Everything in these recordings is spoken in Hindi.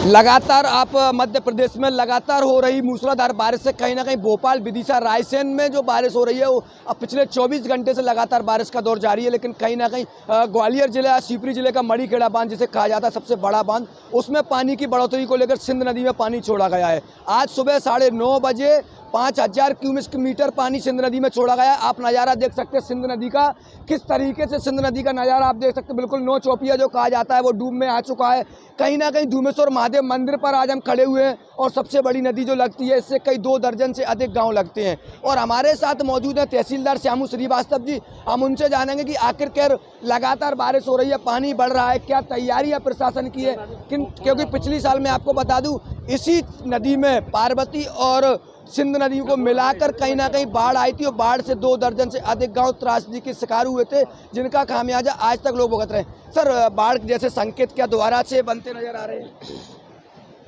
लगातार आप मध्य प्रदेश में लगातार हो रही मूसलाधार बारिश से कहीं ना कहीं भोपाल, विदिशा, रायसेन में जो बारिश हो रही है वो अब पिछले 24 घंटे से लगातार बारिश का दौर जारी है। लेकिन कहीं ना कहीं ग्वालियर जिला, शिवपुरी जिले का मड़ीखेड़ा बांध जिसे कहा जाता है सबसे बड़ा बांध, उसमें पानी की बढ़ोतरी को लेकर सिंध नदी में पानी छोड़ा गया है। आज सुबह 9:30 बजे 5000 क्यूबिक मीटर पानी सिंध नदी में छोड़ा गया। आप नज़ारा देख सकते हैं सिंध नदी का, किस तरीके से सिंध नदी का नज़ारा आप देख सकते हैं। बिल्कुल नौ चौपिया जो कहा जाता है वो डूब में आ चुका है। कहीं ना कहीं धूमेश्वर महादेव मंदिर पर आज हम खड़े हुए हैं और सबसे बड़ी नदी जो लगती है इससे कई 2 दर्जन से अधिक गांव लगते हैं। और हमारे साथ मौजूद है तहसीलदार श्यामू श्रीवास्तव जी। हम उनसे जानेंगे कि आखिरकार लगातार बारिश हो रही है, पानी बढ़ रहा है, क्या तैयारी है प्रशासन की है। क्योंकि पिछली साल मैं आपको बता दूं इसी नदी में पार्वती और सिंध नदी को मिलाकर कहीं ना कहीं बाढ़ आई थी और बाढ़ से 2 दर्जन से अधिक गांव त्रासदी के शिकार हुए थे, जिनका खामियाजा आज तक लोग भुगत रहे हैं। सर, बाढ़ जैसे संकेत क्या दोबारा से बनते नजर आ रहे हैं?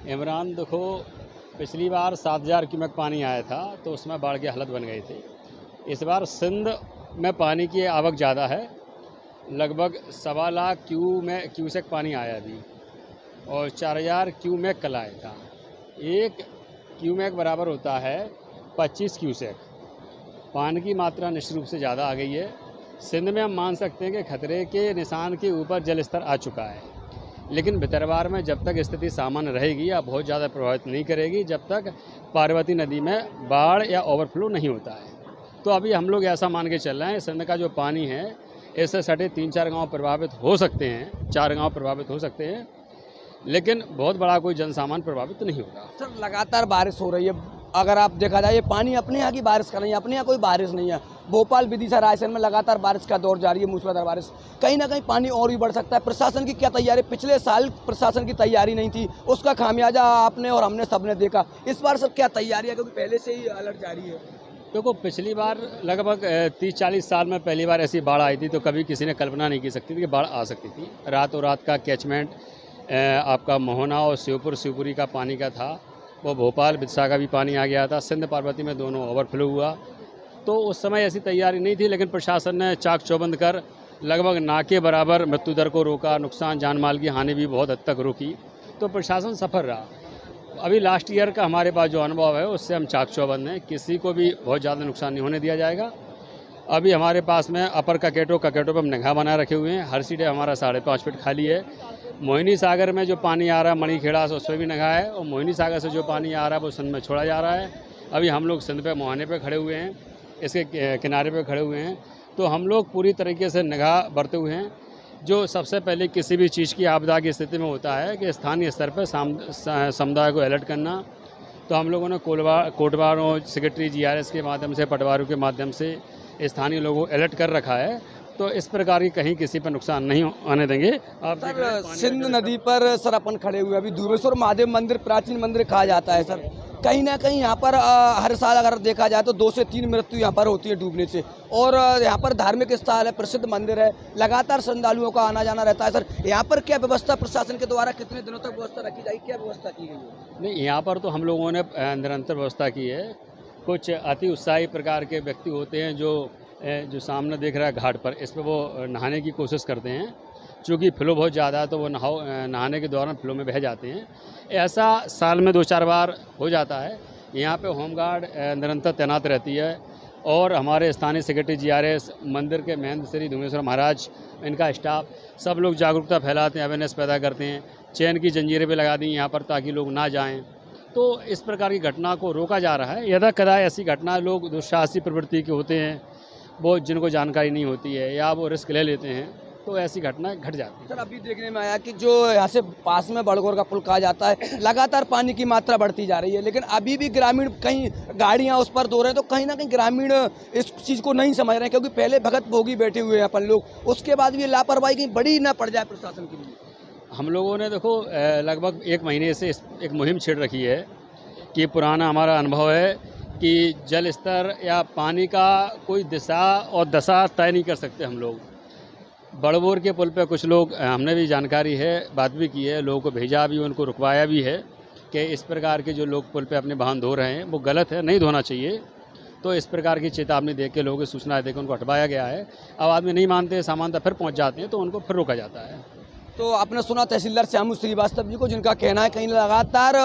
इमरान, देखो पिछली बार 7000 क्यूमेक पानी आया था तो उसमें बाढ़ की हालत बन गई थी। इस बार सिंध में पानी की आवक ज़्यादा है, लगभग 1.25 लाख क्यूसेक पानी आया अभी और 4000 क्यूमेक कल आया था। एक क्यूमेक बराबर होता है 25 क्यूसेक। पानी की मात्रा निश्चित रूप से ज़्यादा आ गई है। सिंध में हम मान सकते हैं कि खतरे के निशान के ऊपर जल स्तर आ चुका है, लेकिन भितरवार में जब तक स्थिति सामान्य रहेगी या बहुत ज़्यादा प्रभावित नहीं करेगी, जब तक पार्वती नदी में बाढ़ या ओवरफ्लो नहीं होता है। तो अभी हम लोग ऐसा मान के चल रहे हैं सिंध का जो पानी है इससे सटे 3-4 गाँव प्रभावित हो सकते हैं, 4 गाँव प्रभावित हो सकते हैं, लेकिन बहुत बड़ा कोई जनसामान्य प्रभावित नहीं होगा। सर, लगातार बारिश हो रही है। अगर आप देखा जाए ये पानी अपने यहाँ की बारिश का नहीं है, अपने यहाँ कोई बारिश नहीं है। भोपाल, विदिशा, रायसेन में लगातार बारिश का दौर जारी है, मूसलाधार बारिश। कहीं ना कहीं पानी और भी बढ़ सकता है। प्रशासन की क्या तैयारी? पिछले साल प्रशासन की तैयारी नहीं थी, उसका खामियाजा आपने और हमने सबने देखा। इस बार सर क्या तैयारी है, क्योंकि पहले से ही अलर्ट जारी है? देखो, पिछली बार लगभग 30-40 साल में पहली बार ऐसी बाढ़ आई थी तो कभी किसी ने कल्पना नहीं की सकती थी कि बाढ़ आ सकती थी। रातों रात का कैचमेंट आपका मोहना और शिवपुरी का पानी का था, वो भोपाल, विदिशा का भी पानी आ गया था। सिंध पार्वती में दोनों ओवरफ्लो हुआ। तो उस समय ऐसी तैयारी नहीं थी, लेकिन प्रशासन ने चाक चौबंद कर लगभग ना के बराबर मृत्यु दर को रोका, नुकसान जान माल की हानि भी बहुत हद तक रोकी। तो प्रशासन सफल रहा। अभी लास्ट ईयर का हमारे पास जो अनुभव है उससे हम चाक चौबंद हैं, किसी को भी बहुत ज़्यादा नुकसान नहीं होने दिया जाएगा। अभी हमारे पास में अपर ककेटो पर हम निगाह बनाए रखे हुए हैं। हर सीटें हमारा 5.5 फीट खाली है। मोहिनी सागर में जो पानी आ रहा है मणिखेड़ा से, उस पर भी निगाह है, और मोहिनी सागर से जो पानी आ रहा है वो सिंध में छोड़ा जा रहा है। अभी हम लोग सिंध पे मोहाने पे खड़े हुए हैं, इसके किनारे पे खड़े हुए हैं। तो हम लोग पूरी तरीके से निगाह बरते हुए हैं। जो सबसे पहले किसी भी चीज़ की आपदा की स्थिति में होता है कि स्थानीय स्तर पर समुदाय को अलर्ट करना। तो हम लोगों ने कोटवारों, सेक्रेटरी GRS के माध्यम से, पटवारों के माध्यम से स्थानीय लोगों को अलर्ट कर रखा है। तो इस प्रकार की कहीं किसी पर नुकसान नहीं आने देंगे। आप सर, सिंध नदी पर सर अपन खड़े हुए अभी धूमेश्वर महादेव मंदिर प्राचीन मंदिर कहा जाता है। सर, कहीं ना कहीं यहाँ पर हर साल अगर देखा जाए तो 2 से 3 मृत्यु यहाँ पर होती है डूबने से, और यहाँ पर धार्मिक स्थल है, प्रसिद्ध मंदिर है, लगातार श्रद्धालुओं का आना जाना रहता है। सर, यहाँ पर क्या व्यवस्था प्रशासन के द्वारा कितने दिनों तक व्यवस्था रखी जाएगी, क्या व्यवस्था की गई है? नहीं, यहाँ पर तो हम लोगों ने निरंतर व्यवस्था की है। कुछ अति उत्साही प्रकार के व्यक्ति होते हैं जो सामने देख रहा है घाट पर, इस पर वो नहाने की कोशिश करते हैं। चूँकि फ्लो बहुत ज़्यादा है तो वो नहाने के दौरान फ्लो में बह जाते हैं। ऐसा साल में 2-4 बार हो जाता है। यहाँ पे होमगार्ड निरंतर तैनात रहती है और हमारे स्थानीय सेक्रेटरी GRS, मंदिर के महंत श्री धूमेश्वर महाराज, इनका स्टाफ, सब लोग जागरूकता फैलाते हैं, अवेयरनेस पैदा करते हैं। चैन की जंजीरें भी लगा दी यहाँ पर ताकि लोग ना जाएँ। तो इस प्रकार की घटना को रोका जा रहा है। यदा कदा ऐसी घटना लोग दुस्साहसी प्रवृत्ति के होते हैं, वो जिनको जानकारी नहीं होती है या वो रिस्क ले लेते हैं, तो ऐसी घटना घट जाती है। सर, अभी देखने में आया कि जो यहाँ से पास में बड़गौर का पुल कहा जाता है, लगातार पानी की मात्रा बढ़ती जा रही है, लेकिन अभी भी ग्रामीण कहीं गाड़ियाँ उस पर धो रहे हैं, तो कहीं ना कहीं ग्रामीण इस चीज़ को नहीं समझ रहे हैं। क्योंकि पहले भगत भोगी बैठे हुए हैं अपन लोग, उसके बाद भी लापरवाही कहीं बड़ी ना पड़ जाए प्रशासन के लिए। हम लोगों ने देखो लगभग 1 महीने से एक मुहिम छेड़ रखी है कि पुराना हमारा अनुभव है कि जल स्तर या पानी का कोई दिशा और दशा तय नहीं कर सकते हम लोग। बड़बोर के पुल पे कुछ लोग, हमने भी जानकारी है, बात भी की है, लोगों को भेजा भी, उनको रुकवाया भी है कि इस प्रकार के जो लोग पुल पे अपने वाहन धो रहे हैं वो गलत है, नहीं धोना चाहिए। तो इस प्रकार की चेतावनी दे के, लोगों की सूचना दे के उनको हटवाया गया है। अब आदमी नहीं मानते, सामान्यतः फिर पहुँच जाते हैं तो उनको फिर रोका जाता है। तो आपने सुना तहसीलदार श्यामू श्रीवास्तव जी को, जिनका कहना है कहीं लगातार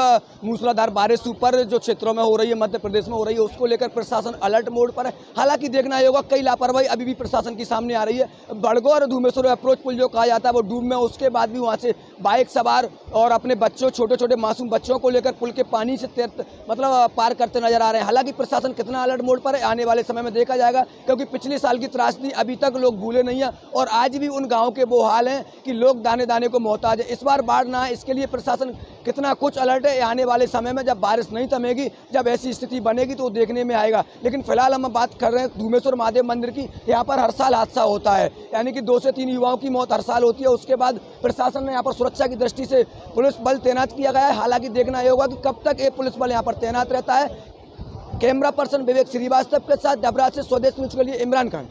मूसलाधार बारिश ऊपर जो क्षेत्रों में हो रही है, मध्य प्रदेश में हो रही है, उसको लेकर प्रशासन अलर्ट मोड पर है। हालांकि देखना होगा कई लापरवाही अभी भी प्रशासन की सामने आ रही है। बड़गौर धूमेश्वर अप्रोच पुल जो कहा जाता है वो डूब में, उसके बाद भी वहाँ से बाइक सवार और अपने बच्चों, छोटे छोटे मासूम बच्चों को लेकर पुल के पानी से मतलब पार करते नजर आ रहे हैं। हालांकि प्रशासन कितना अलर्ट मोड पर है आने वाले समय में देखा जाएगा, क्योंकि पिछले साल की त्रासदी अभी तक लोग भूले नहीं है और आज भी उन गाँव के वो हाल हैं कि लोग दाने दाने को मोहताज है। इस बार बाढ़ ना आए इसके लिए प्रशासन कितना कुछ अलर्ट है। आने वाले समय में जब बारिश नहीं थमेगी, जब ऐसी स्थिति बनेगी तो देखने में आएगा। लेकिन फिलहाल हम बात कर रहे हैं धूमेश्वर महादेव मंदिर की। यहाँ पर हर साल हादसा होता है, यानी कि 2 से 3 युवाओं की मौत हर साल होती है। उसके बाद प्रशासन ने यहाँ पर सुरक्षा की दृष्टि से पुलिस बल तैनात किया गया है। हालांकि देखना ये होगा कि कब तक ये पुलिस बल यहाँ पर तैनात रहता है। कैमरा पर्सन विवेक श्रीवास्तव के साथ डबरा से स्वदेश न्यूज के लिए इमरान खान।